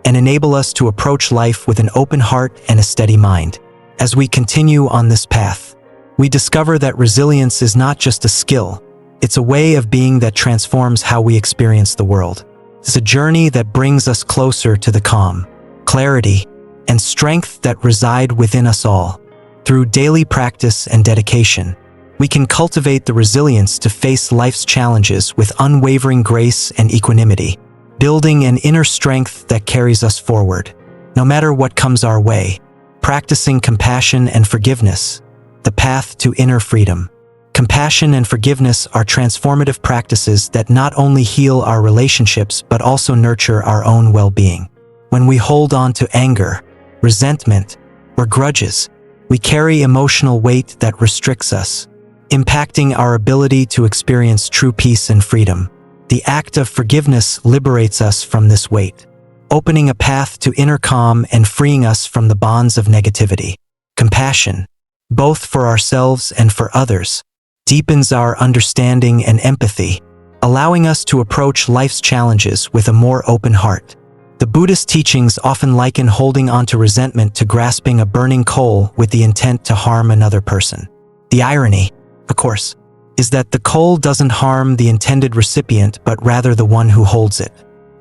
and enable us to approach life with an open heart and a steady mind. As we continue on this path, we discover that resilience is not just a skill, it's a way of being that transforms how we experience the world. It's a journey that brings us closer to the calm, clarity, and strength that reside within us all. Through daily practice and dedication, we can cultivate the resilience to face life's challenges with unwavering grace and equanimity, building an inner strength that carries us forward, no matter what comes our way. Practicing compassion and forgiveness, the path to inner freedom. Compassion and forgiveness are transformative practices that not only heal our relationships but also nurture our own well-being. When we hold on to anger, resentment, or grudges, we carry emotional weight that restricts us, impacting our ability to experience true peace and freedom. The act of forgiveness liberates us from this weight, opening a path to inner calm and freeing us from the bonds of negativity. Compassion, both for ourselves and for others, deepens our understanding and empathy, allowing us to approach life's challenges with a more open heart. The Buddhist teachings often liken holding onto resentment to grasping a burning coal with the intent to harm another person. The irony, of course, is that the coal doesn't harm the intended recipient but rather the one who holds it.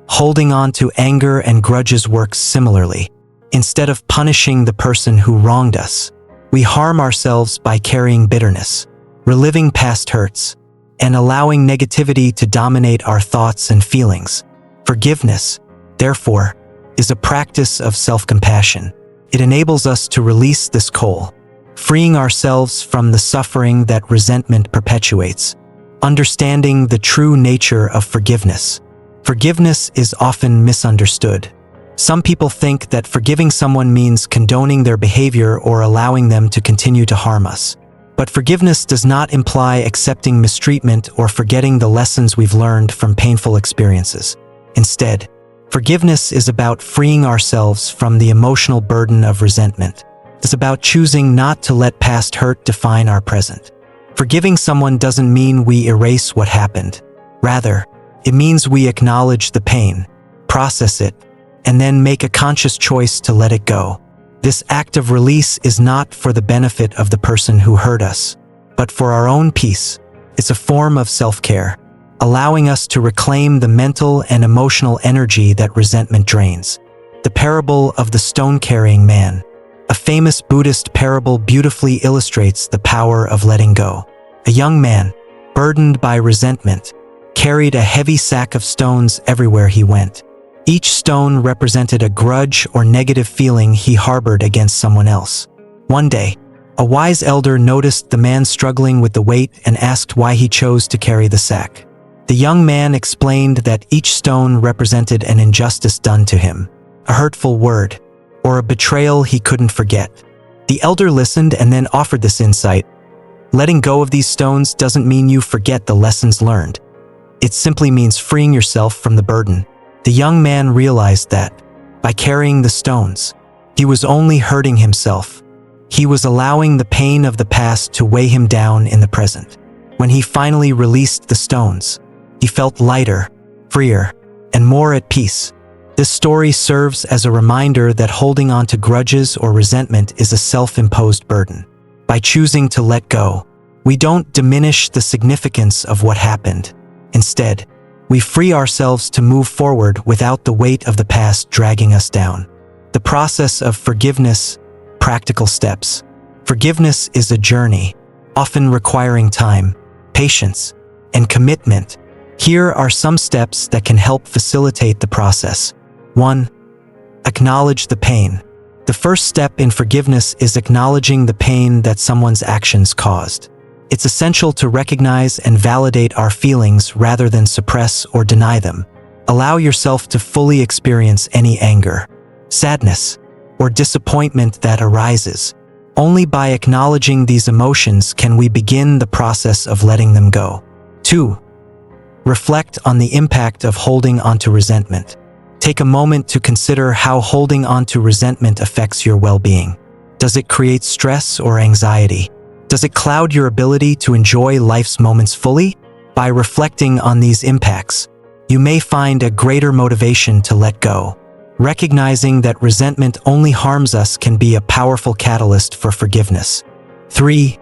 Holding on to anger and grudges works similarly. Instead of punishing the person who wronged us, we harm ourselves by carrying bitterness, reliving past hurts, and allowing negativity to dominate our thoughts and feelings. Forgiveness, therefore, is a practice of self-compassion. It enables us to release this coal, freeing ourselves from the suffering that resentment perpetuates. Understanding the true nature of forgiveness. Forgiveness is often misunderstood. Some people think that forgiving someone means condoning their behavior or allowing them to continue to harm us. But forgiveness does not imply accepting mistreatment or forgetting the lessons we've learned from painful experiences. Instead, forgiveness is about freeing ourselves from the emotional burden of resentment. It's about choosing not to let past hurt define our present. Forgiving someone doesn't mean we erase what happened. Rather, it means we acknowledge the pain, process it, and then make a conscious choice to let it go. This act of release is not for the benefit of the person who hurt us, but for our own peace. It's a form of self-care, allowing us to reclaim the mental and emotional energy that resentment drains. The parable of the stone-carrying man. A famous Buddhist parable beautifully illustrates the power of letting go. A young man, burdened by resentment, carried a heavy sack of stones everywhere he went. Each stone represented a grudge or negative feeling he harbored against someone else. One day, a wise elder noticed the man struggling with the weight and asked why he chose to carry the sack. The young man explained that each stone represented an injustice done to him, a hurtful word, or a betrayal he couldn't forget. The elder listened and then offered this insight. Letting go of these stones doesn't mean you forget the lessons learned. It simply means freeing yourself from the burden. The young man realized that, by carrying the stones, he was only hurting himself. He was allowing the pain of the past to weigh him down in the present. When he finally released the stones, he felt lighter, freer, and more at peace. This story serves as a reminder that holding on to grudges or resentment is a self-imposed burden. By choosing to let go, we don't diminish the significance of what happened. Instead, we free ourselves to move forward without the weight of the past dragging us down. The process of forgiveness, practical steps. Forgiveness is a journey, often requiring time, patience, and commitment. Here are some steps that can help facilitate the process. 1. Acknowledge the pain. The first step in forgiveness is acknowledging the pain that someone's actions caused. It's essential to recognize and validate our feelings rather than suppress or deny them. Allow yourself to fully experience any anger, sadness, or disappointment that arises. Only by acknowledging these emotions can we begin the process of letting them go. 2. Reflect on the impact of holding onto resentment. Take a moment to consider how holding onto resentment affects your well-being. Does it create stress or anxiety? Does it cloud your ability to enjoy life's moments fully? By reflecting on these impacts, you may find a greater motivation to let go. Recognizing that resentment only harms us can be a powerful catalyst for forgiveness. 3.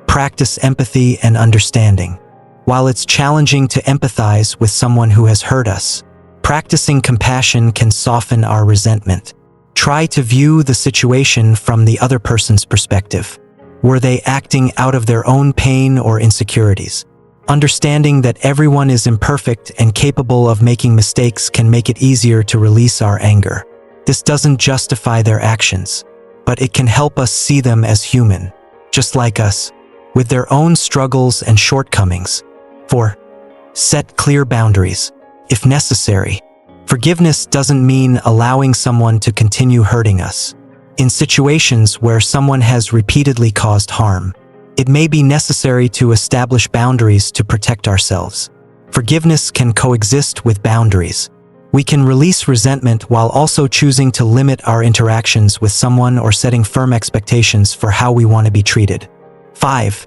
Practice empathy and understanding. While it's challenging to empathize with someone who has hurt us, Practicing compassion can soften our resentment. Try to view the situation from the other person's perspective. Were they acting out of their own pain or insecurities? Understanding that everyone is imperfect and capable of making mistakes can make it easier to release our anger. This doesn't justify their actions, but it can help us see them as human, just like us, with their own struggles and shortcomings. 4. Set clear boundaries, if necessary. Forgiveness doesn't mean allowing someone to continue hurting us. In situations where someone has repeatedly caused harm, it may be necessary to establish boundaries to protect ourselves. Forgiveness can coexist with boundaries. We can release resentment while also choosing to limit our interactions with someone or setting firm expectations for how we want to be treated. 5.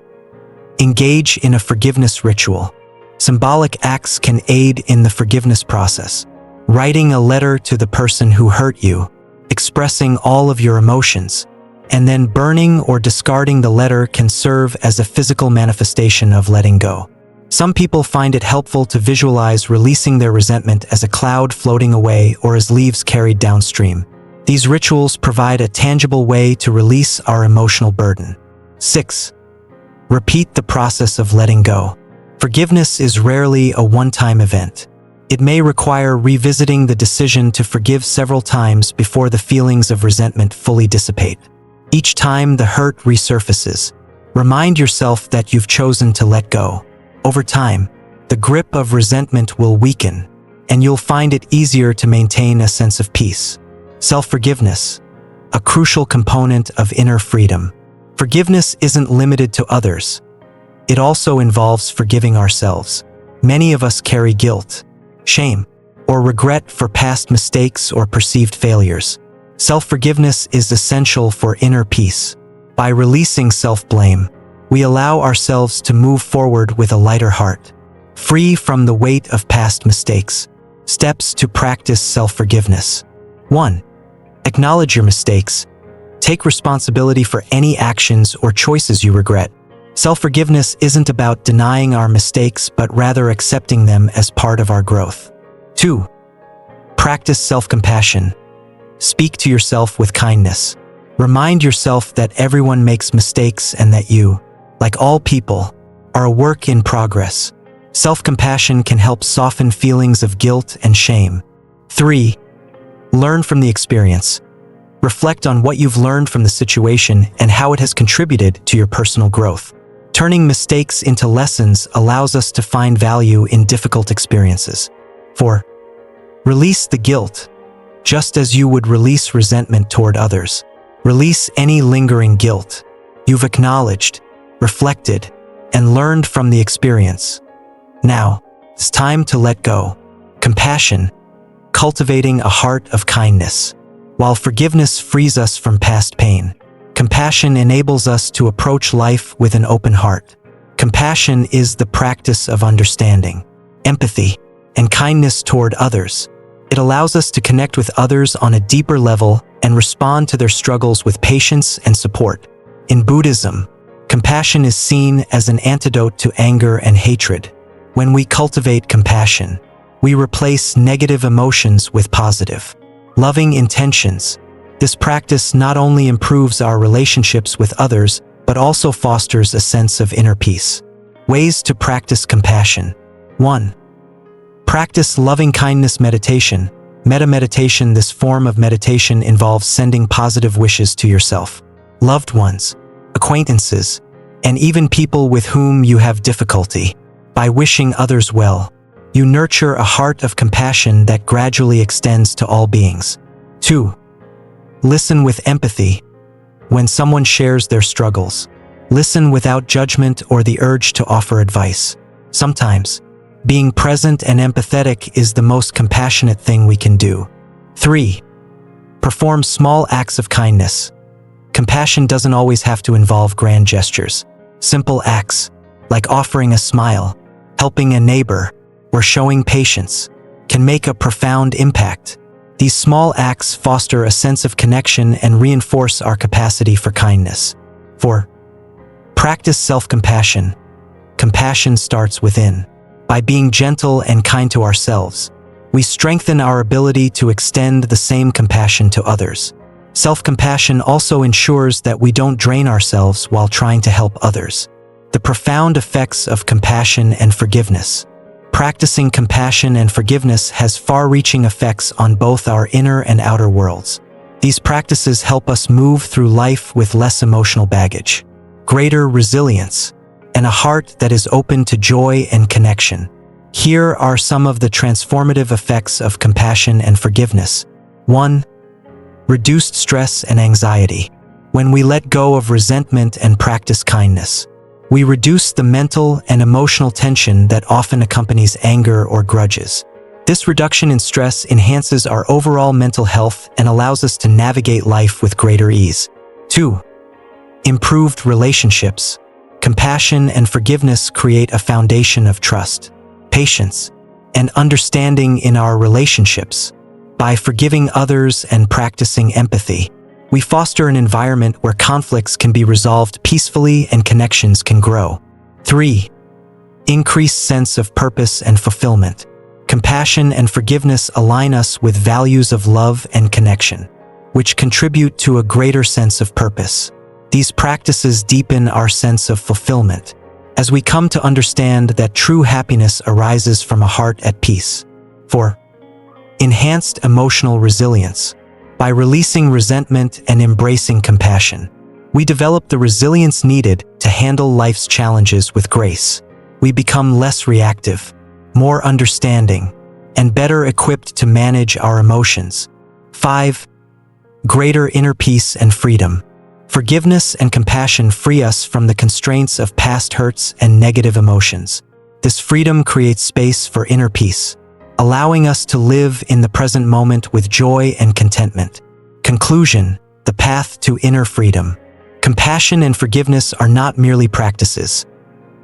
Engage in a forgiveness ritual. Symbolic acts can aid in the forgiveness process. Writing a letter to the person who hurt you, expressing all of your emotions, and then burning or discarding the letter can serve as a physical manifestation of letting go. Some people find it helpful to visualize releasing their resentment as a cloud floating away or as leaves carried downstream. These rituals provide a tangible way to release our emotional burden. 6. Repeat the process of letting go. Forgiveness is rarely a one-time event. It may require revisiting the decision to forgive several times before the feelings of resentment fully dissipate. Each time the hurt resurfaces, remind yourself that you've chosen to let go. Over time, the grip of resentment will weaken, and you'll find it easier to maintain a sense of peace. Self-forgiveness, a crucial component of inner freedom. Forgiveness isn't limited to others. It also involves forgiving ourselves. Many of us carry guilt, shame, or regret for past mistakes or perceived failures. Self-forgiveness is essential for inner peace. By releasing self-blame, we allow ourselves to move forward with a lighter heart, free from the weight of past mistakes. Steps to practice self-forgiveness. 1. Acknowledge your mistakes. Take responsibility for any actions or choices you regret. Self-forgiveness isn't about denying our mistakes, but rather accepting them as part of our growth. 2. Practice self-compassion. Speak to yourself with kindness. Remind yourself that everyone makes mistakes and that you, like all people, are a work in progress. Self-compassion can help soften feelings of guilt and shame. 3. Learn from the experience. Reflect on what you've learned from the situation and how it has contributed to your personal growth. Turning mistakes into lessons allows us to find value in difficult experiences. 4. Release the guilt. Just as you would release resentment toward others, release any lingering guilt. You've acknowledged, reflected, and learned from the experience. Now, it's time to let go. Compassion, cultivating a heart of kindness. While forgiveness frees us from past pain, compassion enables us to approach life with an open heart. Compassion is the practice of understanding, empathy, and kindness toward others. It allows us to connect with others on a deeper level and respond to their struggles with patience and support. In Buddhism, compassion is seen as an antidote to anger and hatred. When we cultivate compassion, we replace negative emotions with positive, loving intentions. This practice not only improves our relationships with others, but also fosters a sense of inner peace. Ways to practice compassion. 1. Practice loving-kindness meditation. Metta meditation. This form of meditation involves sending positive wishes to yourself, loved ones, acquaintances, and even people with whom you have difficulty. By wishing others well, you nurture a heart of compassion that gradually extends to all beings. 2. Listen with empathy. When someone shares their struggles, listen without judgment or the urge to offer advice. Sometimes, being present and empathetic is the most compassionate thing we can do. 3. Perform small acts of kindness. Compassion doesn't always have to involve grand gestures. Simple acts, like offering a smile, helping a neighbor, or showing patience, can make a profound impact. These small acts foster a sense of connection and reinforce our capacity for kindness. 4. Practice self-compassion. Compassion starts within. By being gentle and kind to ourselves, we strengthen our ability to extend the same compassion to others. Self-compassion also ensures that we don't drain ourselves while trying to help others. The profound effects of compassion and forgiveness. Practicing compassion and forgiveness has far-reaching effects on both our inner and outer worlds. These practices help us move through life with less emotional baggage, greater resilience, and a heart that is open to joy and connection. Here are some of the transformative effects of compassion and forgiveness. 1. Reduced stress and anxiety. When we let go of resentment and practice kindness, we reduce the mental and emotional tension that often accompanies anger or grudges. This reduction in stress enhances our overall mental health and allows us to navigate life with greater ease. 2. Improved relationships. Compassion and forgiveness create a foundation of trust, patience, and understanding in our relationships. By forgiving others and practicing empathy, we foster an environment where conflicts can be resolved peacefully and connections can grow. 3. Increased sense of purpose and fulfillment. Compassion and forgiveness align us with values of love and connection, which contribute to a greater sense of purpose. These practices deepen our sense of fulfillment, as we come to understand that true happiness arises from a heart at peace. 4. Enhanced emotional resilience. By releasing resentment and embracing compassion, we develop the resilience needed to handle life's challenges with grace. We become less reactive, more understanding, and better equipped to manage our emotions. 5. Greater inner peace and freedom. Forgiveness and compassion free us from the constraints of past hurts and negative emotions. This freedom creates space for inner peace, allowing us to live in the present moment with joy and contentment. Conclusion: the path to inner freedom. Compassion and forgiveness are not merely practices.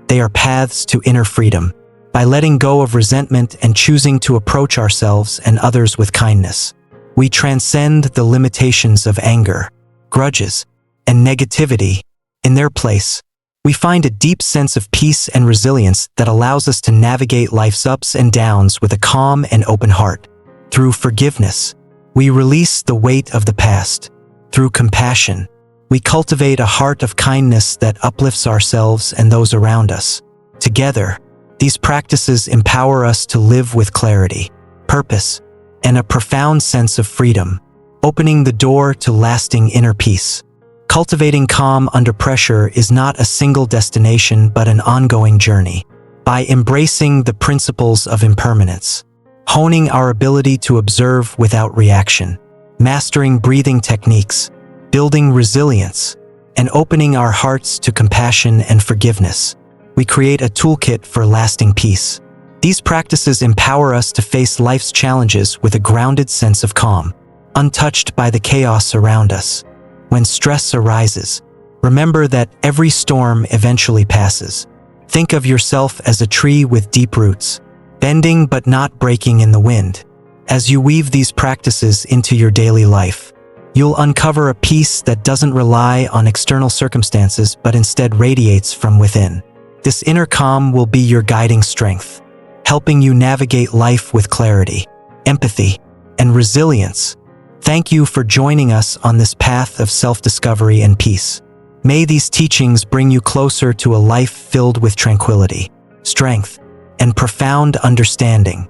They are paths to inner freedom. By letting go of resentment and choosing to approach ourselves and others with kindness, we transcend the limitations of anger, grudges, and negativity. In their place, we find a deep sense of peace and resilience that allows us to navigate life's ups and downs with a calm and open heart. Through forgiveness, we release the weight of the past. Through compassion, we cultivate a heart of kindness that uplifts ourselves and those around us. Together, these practices empower us to live with clarity, purpose, and a profound sense of freedom, opening the door to lasting inner peace. Cultivating calm under pressure is not a single destination but an ongoing journey. By embracing the principles of impermanence, honing our ability to observe without reaction, mastering breathing techniques, building resilience, and opening our hearts to compassion and forgiveness, we create a toolkit for lasting peace. These practices empower us to face life's challenges with a grounded sense of calm, untouched by the chaos around us. When stress arises, remember that every storm eventually passes. Think of yourself as a tree with deep roots, bending but not breaking in the wind. As you weave these practices into your daily life, you'll uncover a peace that doesn't rely on external circumstances but instead radiates from within. This inner calm will be your guiding strength, helping you navigate life with clarity, empathy, and resilience. Thank you for joining us on this path of self-discovery and peace. May these teachings bring you closer to a life filled with tranquility, strength, and profound understanding.